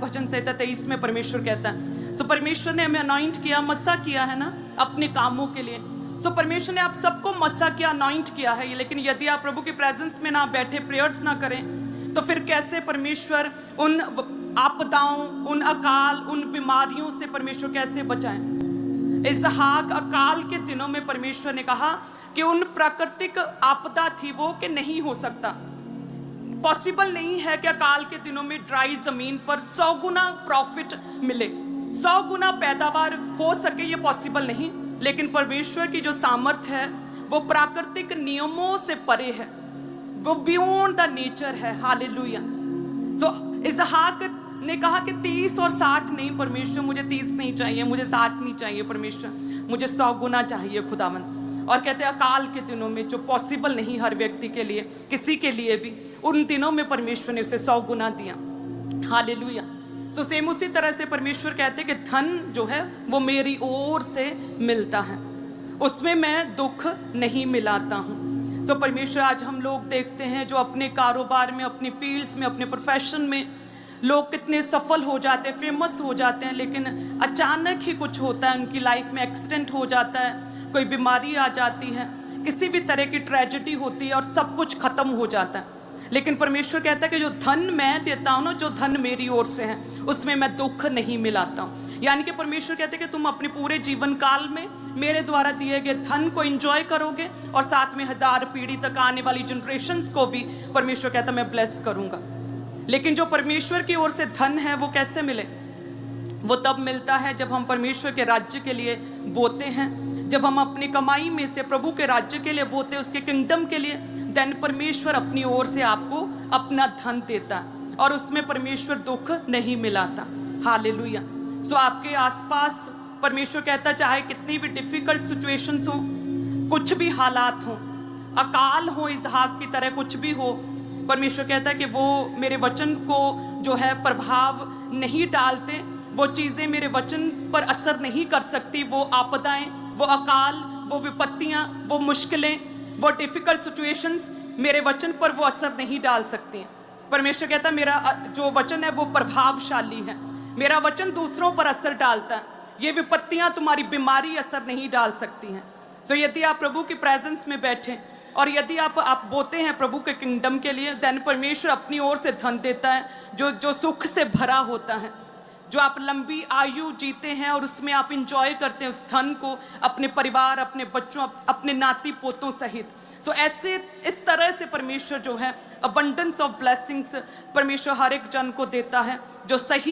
भजन संहिता 23 में परमेश्वर कहता है। सो परमेश्वर ने हमें अनॉइंट किया, मस्सा किया है ना अपने कामों के लिए। सो परमेश्वर ने आप सबको मस्सा किया, अनॉइंट किया है। लेकिन यदि आप प्रभु की प्रेजेंस में ना बैठे, प्रेयर्स ना करें, तो फिर कैसे परमेश्वर उन आपदाओं, उन अकाल, उन बीमारियों से परमेश्वर कैसे बचाएं? इसहाक अकाल के दिनों में परमेश्वर ने कहा कि उन प्राकृतिक आपदा थी वो कि नहीं हो सकता, पॉसिबल नहीं है कि अकाल के दिनों में ड्राई जमीन पर 100 गुना प्रॉफिट मिले, 100 गुना पैदावार हो सके, ये पॉसिबल नहीं। लेकिन परमेश्वर की जो सामर्थ्य है वो प्राकृतिक नियमों से परे है, वो बियॉन्ड द नेचर है। हालेलुया। सो इसहाक ने कहा कि 30 और 60 नहीं, परमेश्वर मुझे 30 नहीं चाहिए, मुझे 60 नहीं चाहिए, परमेश्वर मुझे 100 गुना चाहिए खुदावंद। और कहते हैं अकाल के दिनों में जो पॉसिबल नहीं हर व्यक्ति के लिए, किसी के लिए भी, उन दिनों में परमेश्वर ने उसे 100 गुना दिया। हालेलुया। सो सेम उसी तरह से परमेश्वर कहते हैं कि धन जो है वो मेरी ओर से मिलता है, उसमें मैं दुख नहीं मिलाता हूँ। सो परमेश्वर आज हम लोग देखते हैं जो अपने कारोबार में, अपनी फील्ड्स में, अपने प्रोफेशन में लोग कितने सफल हो जाते हैं, फेमस हो जाते हैं, लेकिन अचानक ही कुछ होता है, उनकी लाइफ में एक्सीडेंट हो जाता है, कोई बीमारी आ जाती है, किसी भी तरह की ट्रेजेडी होती है और सब कुछ खत्म हो जाता है। लेकिन परमेश्वर कहता है कि जो धन मैं देता हूँ ना, जो धन मेरी ओर से है, उसमें मैं दुख नहीं मिलाता हूँ। यानी कि परमेश्वर कहते हैं कि तुम अपने पूरे जीवन काल में मेरे द्वारा दिए गए धन को एंजॉय करोगे और साथ में 1000 पीढ़ी तक आने वाली जनरेशन्स को भी परमेश्वर कहता है मैं ब्लेस करूंगा। लेकिन जो परमेश्वर की ओर से धन है वो कैसे मिले? वो तब मिलता है जब हम परमेश्वर के राज्य के लिए बोते हैं, जब हम अपनी कमाई में से प्रभु के राज्य के लिए बोते, उसके किंगडम के लिए, देन परमेश्वर अपनी ओर से आपको अपना धन देता है और उसमें परमेश्वर दुख नहीं मिलाता। हालेलुया। सो आपके आसपास परमेश्वर कहता चाहे कितनी भी डिफिकल्ट सिचुएशंस हो, कुछ भी हालात हो, अकाल हो इसहाक की तरह, कुछ भी हो, परमेश्वर कहता है कि वो मेरे वचन को जो है प्रभाव नहीं डालते, वो चीज़ें मेरे वचन पर असर नहीं कर सकती, वो आपदाएं, वो अकाल, वो विपत्तियां, वो मुश्किलें, वो डिफिकल्ट सिचुएशंस मेरे वचन पर वो असर नहीं डाल सकती हैं। परमेश्वर कहता है मेरा जो वचन है वो प्रभावशाली है, मेरा वचन दूसरों पर असर डालता है, ये विपत्तियां, तुम्हारी बीमारी असर नहीं डाल सकती हैं। सो यदि आप प्रभु की प्रेजेंस में बैठे और यदि आप बोते हैं प्रभु के किंगडम के लिए, देन परमेश्वर अपनी ओर से धन देता है जो सुख से भरा होता है, जो आप लंबी आयु जीते हैं और उसमें आप इंजॉय करते हैं उस धन को, अपने परिवार, अपने बच्चों, अपने नाती पोतों सहित। सो ऐसे इस तरह से परमेश्वर जो है अबंडेंस ऑफ ब्लेसिंग्स परमेश्वर हर एक जन को देता है जो सही